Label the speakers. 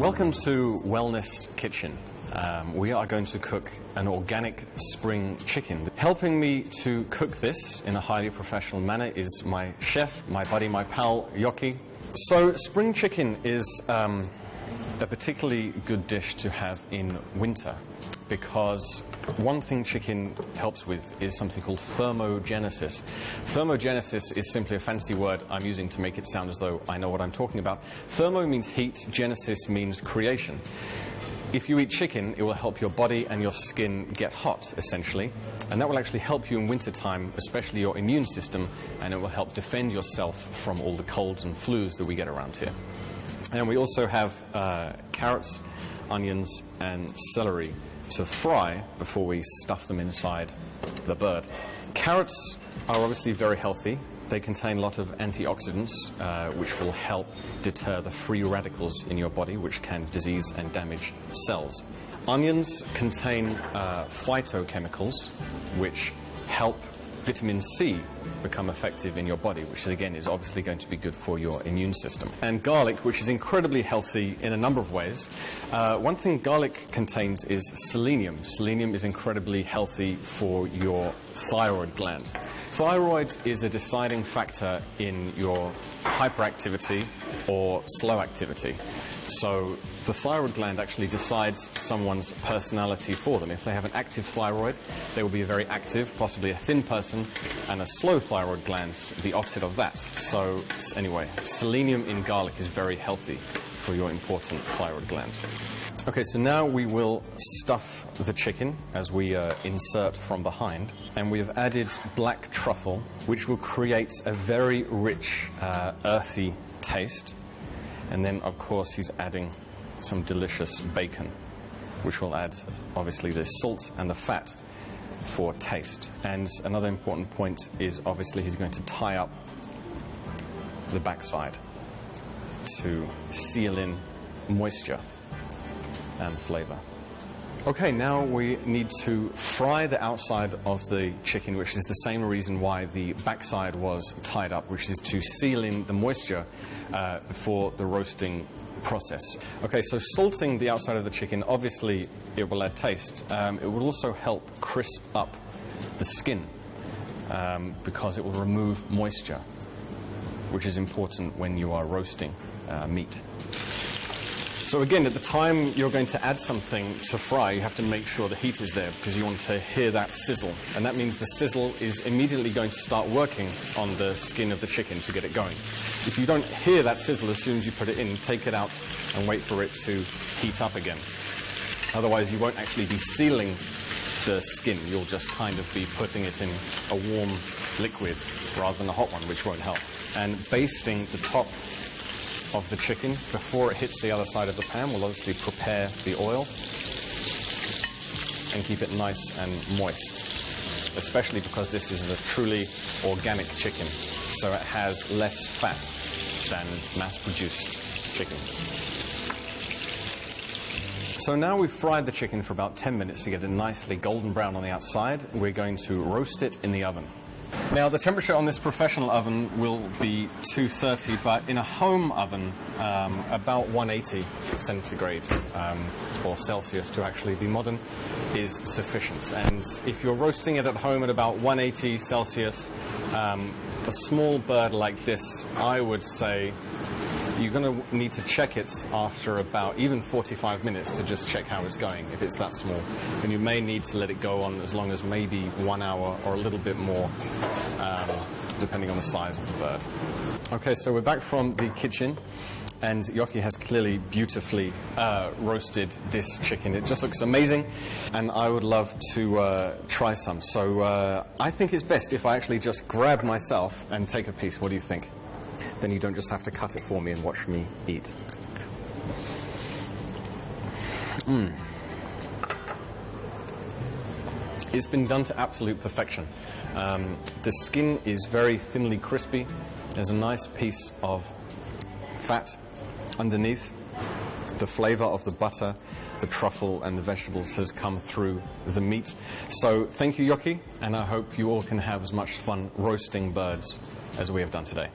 Speaker 1: Welcome to Wellness Kitchen. We are going to cook an organic spring chicken. Helping me to cook this in a highly professional manner is my chef, my buddy, my pal, Yoki. So spring chicken is a particularly good dish to have in winter because one thing chicken helps with is something called thermogenesis. Thermogenesis is simply a fancy word I'm using to make it sound as though I know what I'm talking about. Thermo means heat, genesis means creation. If you eat chicken, it will help your body and your skin get hot, essentially. And that will actually help you in wintertime, especially your immune system, and it will help defend yourself from all the colds and flus that we get around here. And we also have carrots, onions, and celery to fry before we stuff them inside the bird. Carrots are obviously very healthy. They contain a lot of antioxidants, which will help deter the free radicals in your body, which can disease and damage cells. Onions contain phytochemicals, which help vitamin C become effective in your body, which again is obviously going to be good for your immune system. And garlic, which is incredibly healthy in a number of ways. One thing garlic contains is selenium. Selenium is incredibly healthy for your thyroid gland. Thyroid is a deciding factor in your hyperactivity or slow activity. So the thyroid gland actually decides someone's personality for them. If they have an active thyroid, they will be a very active, possibly a thin person, and a slow thyroid gland, the opposite of that. So anyway, selenium in garlic is very healthy for your important thyroid glands. Okay, so now we will stuff the chicken as we insert from behind, and we have added black truffle, which will create a very rich, earthy taste. And then, of course, he's adding some delicious bacon, which will add, obviously, the salt and the fat for taste. And another important point is, obviously, he's going to tie up the backside to seal in moisture and flavor. Okay, now we need to fry the outside of the chicken, which is the same reason why the backside was tied up, which is to seal in the moisture before the roasting process. Okay, so salting the outside of the chicken, obviously it will add taste. It will also help crisp up the skin because it will remove moisture, which is important when you are roasting meat. So again, at the time you're going to add something to fry, you have to make sure the heat is there because you want to hear that sizzle. And that means the sizzle is immediately going to start working on the skin of the chicken to get it going. If you don't hear that sizzle as soon as you put it in, take it out and wait for it to heat up again. Otherwise, you won't actually be sealing the skin. You'll just kind of be putting it in a warm liquid rather than a hot one, which won't help. And basting the top of the chicken before it hits the other side of the pan will obviously prepare the oil and keep it nice and moist, especially because this is a truly organic chicken, so it has less fat than mass-produced chickens. So now we've fried the chicken for about 10 minutes to get it nicely golden brown on the outside. We're going to roast it in the oven. Now, the temperature on this professional oven will be 230, but in a home oven, about 180 centigrade or Celsius to actually be modern is sufficient. And if you're roasting it at home at about 180 Celsius, a small bird like this, I would say you're going to need to check it after about even 45 minutes to just check how it's going, if it's that small. And you may need to let it go on as long as maybe 1 hour or a little bit more, depending on the size of the bird. Okay, so we're back from the kitchen, and Yoki has clearly beautifully roasted this chicken. It just looks amazing, and I would love to try some. So I think it's best if I actually just grab myself and take a piece. What do you think? Then you don't just have to cut it for me and watch me eat. It's been done to absolute perfection. The skin is very thinly crispy. There's a nice piece of fat underneath. The flavor of the butter, the truffle, and the vegetables has come through the meat. So thank you, Yoki, and I hope you all can have as much fun roasting birds as we have done today.